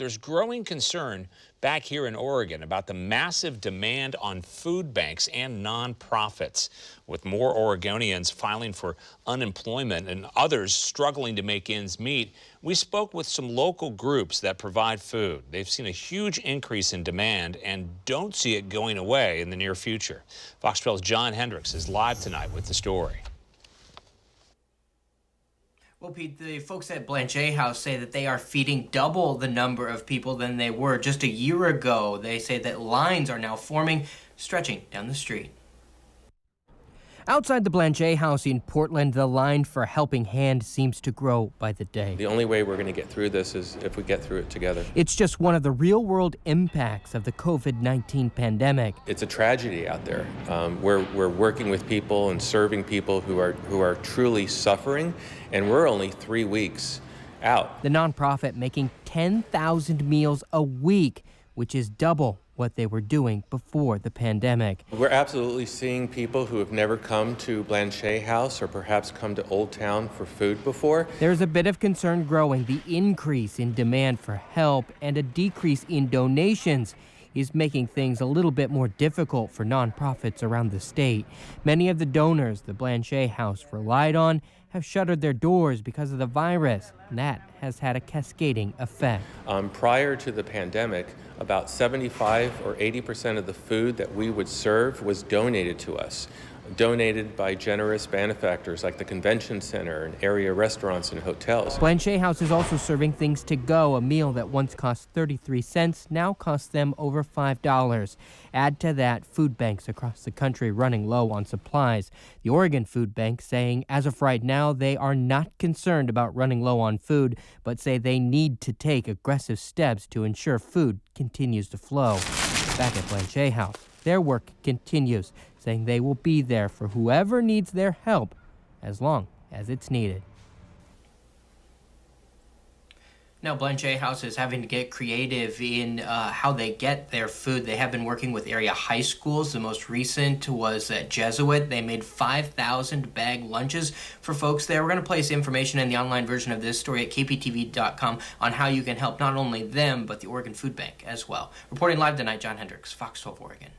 There's growing concern back here in Oregon about the massive demand on food banks and nonprofits, with more Oregonians filing for unemployment and others struggling to make ends meet. We spoke with some local groups that provide food. They've seen a huge increase in demand and don't see it going away in the near future. Fox 12's John Hendricks is live tonight with the story. Well, Pete, the folks at Blanchet House say that they are feeding double the number of people than they were just a year ago. They say that lines are now forming, stretching down the street. Outside the Blanchet House in Portland, the line for Helping Hand seems to grow by the day. The only way we're going to get through this is if we get through it together. It's just one of the real-world impacts of the COVID-19 pandemic. It's a tragedy out there. We're working with people and serving people who are truly suffering, and we're only 3 weeks out. The nonprofit making 10,000 meals a week, which is double what they were doing before the pandemic. We're absolutely seeing people who have never come to Blanchet House or perhaps come to Old Town for food before. There's a bit of concern growing. The increase in demand for help and a decrease in donations is making things a little bit more difficult for nonprofits around the state. Many of the donors the Blanchet House relied on have shuttered their doors because of the virus, and that has had a cascading effect. Prior to the pandemic, about 75 or 80% of the food that we would serve was donated to us, donated by generous benefactors like the Convention Center and area restaurants and hotels. Blanchet House is also serving things to go. A meal that once cost 33 cents now costs them over $5. Add to that food banks across the country running low on supplies. The Oregon Food Bank saying as of right now they are not concerned about running low on food, but say they need to take aggressive steps to ensure food continues to flow. Back at Blanchet House, their work continues, saying they will be there for whoever needs their help as long as it's needed. Now, Blanchet House is having to get creative in how they get their food. They have been working with area high schools. The most recent was at Jesuit. They made 5,000 bag lunches for folks there. We're going to place information in the online version of this story at kptv.com on how you can help not only them, but the Oregon Food Bank as well. Reporting live tonight, John Hendricks, Fox 12 Oregon.